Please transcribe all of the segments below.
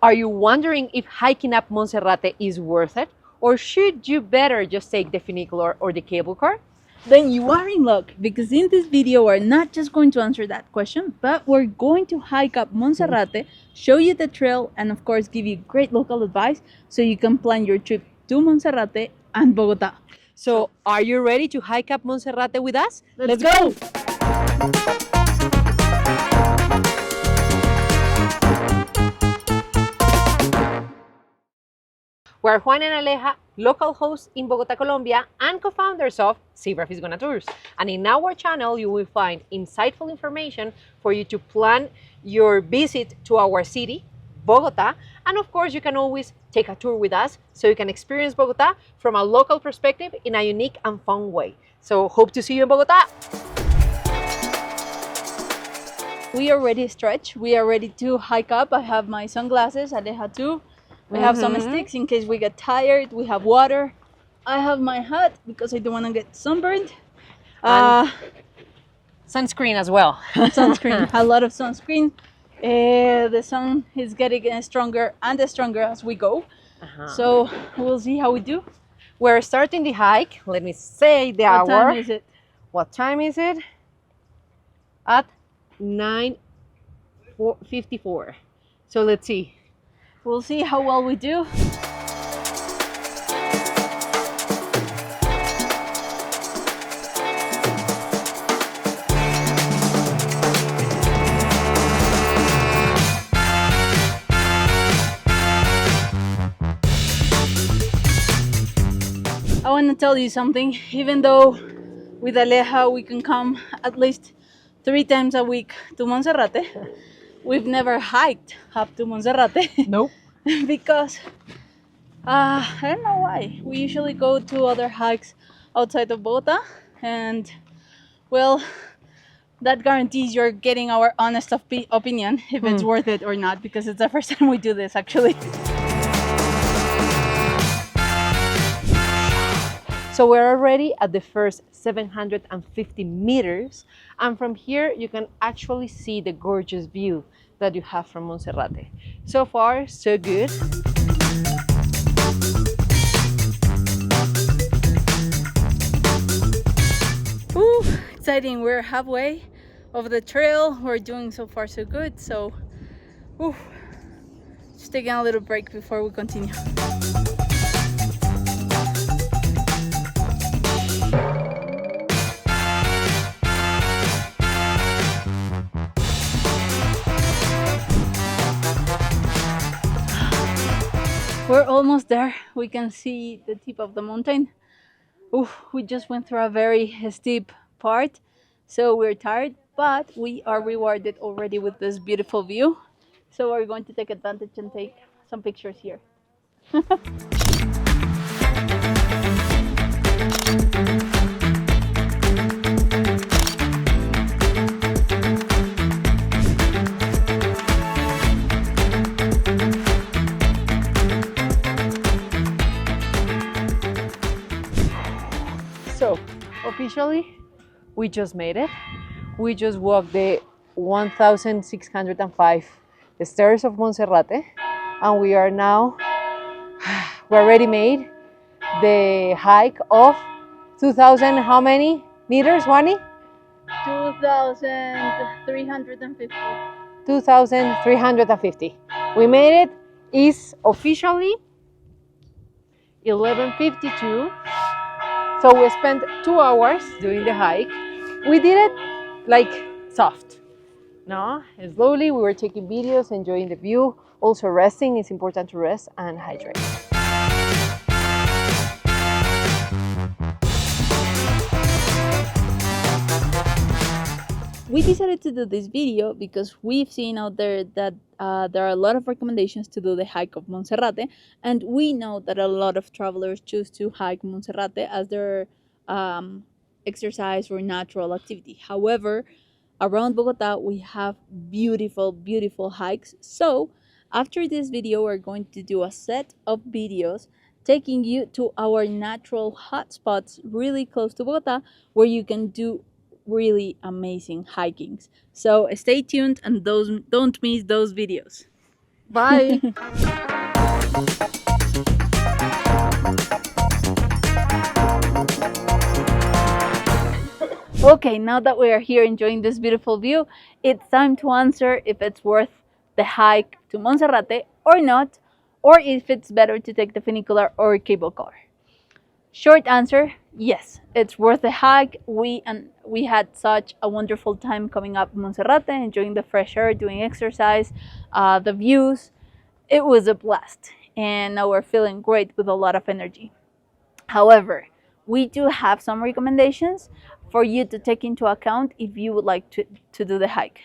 Are you wondering if hiking up Monserrate is worth it? Or should you better just take the funicular or the cable car? Then you are in luck, because in this video we're not just going to answer that question, but we're going to hike up Monserrate, show you the trail, and of course give you great local advice so you can plan your trip to Monserrate and Bogota. So are you ready to hike up Monserrate with us? Let's go! We're Juani and Aleja, local hosts in Bogota, Colombia, and co-founders of Fisgona Tours. And in our channel, you will find insightful information for you to plan your visit to our city, Bogota. And of course, you can always take a tour with us so you can experience Bogota from a local perspective in a unique and fun way. So hope to see you in Bogota. We are ready to stretch. We are ready to hike up. I have my sunglasses, Aleja too. We have some sticks in case we get tired. We have water. I have my hat because I don't want to get sunburned. Sunscreen as well. Sunscreen, a lot of sunscreen. The sun is getting stronger and stronger as we go. So we'll see how we do. We're starting the hike. Let me say the hour. What time is it? What time is it? At 9:54. So let's see. We'll see how well we do. I want to tell you something. Even though with Aleja we can come at least 3 times a week to Monserrate, we've never hiked up to Monserrate. Nope. Because I don't know why. We usually go to other hikes outside of Bogota, and well, that guarantees you're getting our honest opinion if it's worth it or not, because it's the first time we do this actually. So we're already at the first 750 meters, and from here you can actually see the gorgeous view that you have from Monserrate. So far, so good. Ooh, exciting. We're halfway of the trail. We're doing so far so good. So, just taking a little break before we continue. We're almost there. We can see the tip of the mountain. We just went through a very steep part, so we're tired, but we are rewarded already with this beautiful view. So we're going to take advantage and take some pictures here. So officially, we just made it. We just walked the 1,605 stairs of Monserrate, and we are now, we already made the hike of 2,000, how many meters, Juani? 2,350. 2,350. We made it. Is officially 11:52. So we spent 2 hours doing the hike. We did it like soft, no? Slowly, we were taking videos, enjoying the view, also resting. It's important to rest and hydrate. We decided to do this video because we've seen out there that there are a lot of recommendations to do the hike of Monserrate, and we know that a lot of travelers choose to hike Monserrate as their exercise or natural activity. However, around Bogota we have beautiful, beautiful hikes. So after this video, we're going to do a set of videos taking you to our natural hotspots really close to Bogota, where you can do really amazing hikings. So stay tuned and don't miss those videos. Bye. Okay, now that we are here enjoying this beautiful view, it's time to answer if it's worth the hike to Monserrate or not, or if it's better to take the funicular or cable car. Short answer, yes, it's worth the hike. We had such a wonderful time coming up Monserrate, enjoying the fresh air, doing exercise, the views. It was a blast, and now we're feeling great with a lot of energy. However, we do have some recommendations for you to take into account if you would like to do the hike.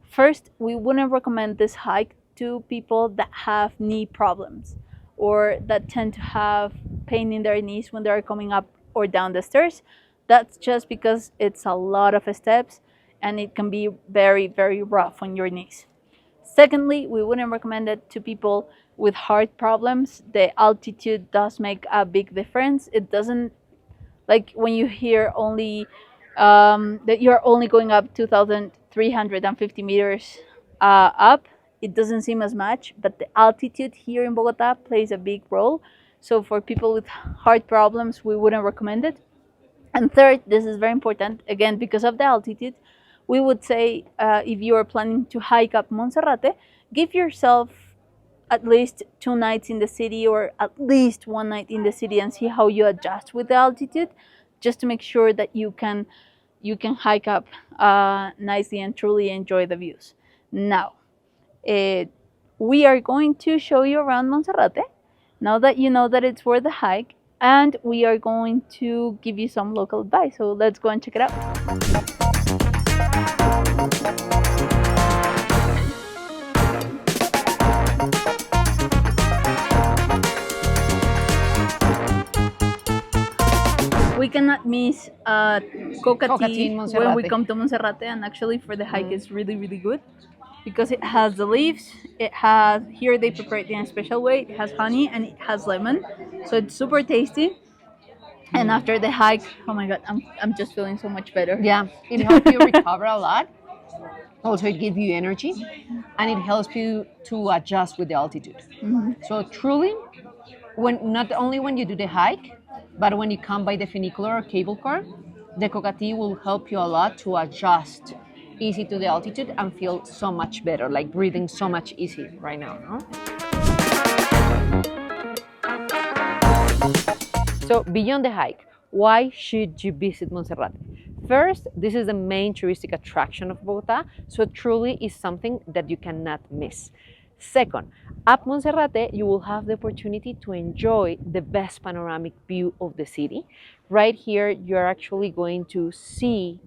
First, we wouldn't recommend this hike to people that have knee problems or that tend to have pain in their knees when they're coming up or down the stairs. That's just because it's a lot of steps and it can be very, very rough on your knees. Secondly, we wouldn't recommend it to people with heart problems. The altitude does make a big difference. It doesn't, like when you hear only that you're only going up 2,350 meters up, it doesn't seem as much, but the altitude here in Bogota plays a big role. So for people with heart problems, we wouldn't recommend it. And third, this is very important, again, because of the altitude, we would say if you are planning to hike up Monserrate, give yourself at least 2 nights in the city or at least 1 night in the city and see how you adjust with the altitude, just to make sure that you can hike up nicely and truly enjoy the views. Now, we are going to show you around Monserrate, now that you know that it's worth the hike, and we are going to give you some local advice. So let's go and check it out. We cannot miss Coca Coca Tea Tea in when we Monserrate. come to Monserrate, and actually for the hike it's really, really good because it has the leaves, it has, here they prepare it in a special way, it has honey and it has lemon, so it's super tasty. And after the hike, oh my god, I'm just feeling so much better. Yeah, it helps you recover a lot. Also, it gives you energy, and it helps you to adjust with the altitude. So truly, when not only when you do the hike, but when you come by the funicular or cable car, the Coca Tea will help you a lot to adjust easy to the altitude and feel so much better, like breathing so much easy right now. No? So beyond the hike, why should you visit Monserrate? First, this is the main touristic attraction of Bogota, so truly is something that you cannot miss. Second, up Monserrate, you will have the opportunity to enjoy the best panoramic view of the city. Right here, you're actually going to see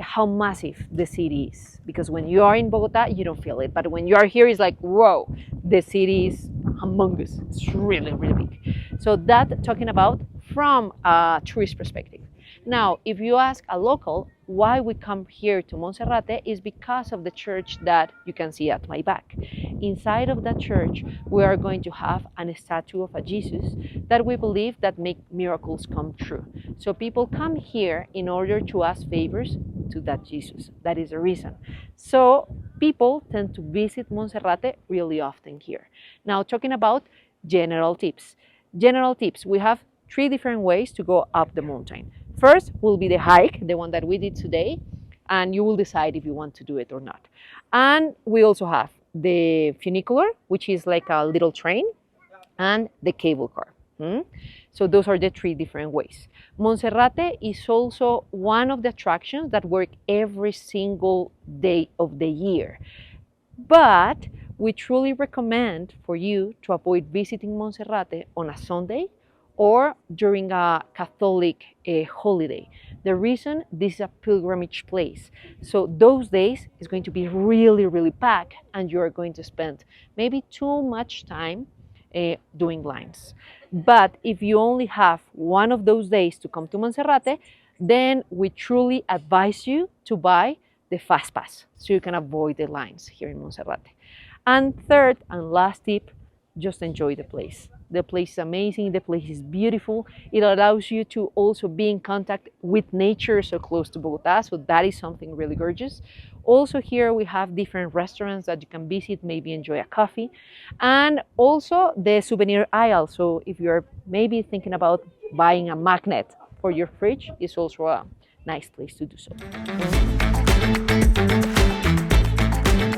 how massive the city is. Because when you are in Bogota, you don't feel it. But when you are here, it's like, whoa, the city is humongous. It's really, really big. So that talking about from a tourist perspective. Now, if you ask a local why we come here to Monserrate, is because of the church that you can see at my back. Inside of that church, we are going to have a statue of a Jesus that we believe that make miracles come true. So people come here in order to ask favors to that Jesus. That is the reason. So people tend to visit Monserrate really often here. Now, talking about general tips. General tips, we have 3 different ways to go up the mountain. First will be the hike, the one that we did today, and you will decide if you want to do it or not. And we also have the funicular, which is like a little train, and the cable car. So those are the 3 different ways. Monserrate is also one of the attractions that work every single day of the year. But we truly recommend for you to avoid visiting Monserrate on a Sunday or during a Catholic holiday. The reason, this is a pilgrimage place. So those days is going to be really, really packed and you are going to spend maybe too much time doing lines. But if you only have one of those days to come to Monserrate, then we truly advise you to buy the fast pass so you can avoid the lines here in Monserrate. And third and last tip, just enjoy the place. The place is amazing, the place is beautiful. It allows you to also be in contact with nature so close to Bogota, so that is something really gorgeous. Also here we have different restaurants that you can visit, maybe enjoy a coffee, and also the souvenir aisle. So if you're maybe thinking about buying a magnet for your fridge, it's also a nice place to do so.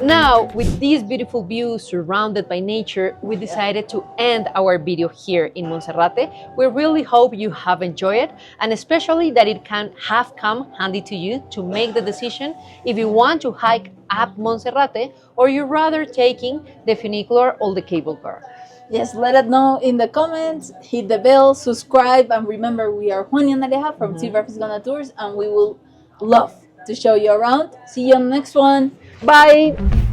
Now, with these beautiful views surrounded by nature, we decided to end our video here in Monserrate. We really hope you have enjoyed it, and especially that it can have come handy to you to make the decision if you want to hike up Monserrate or you rather taking the funicular or the cable car. Yes, let us know in the comments, hit the bell, subscribe, and remember we are Juani and Aleja from Fisgona Tours, and we will love to show you around. See you on the next one. Bye!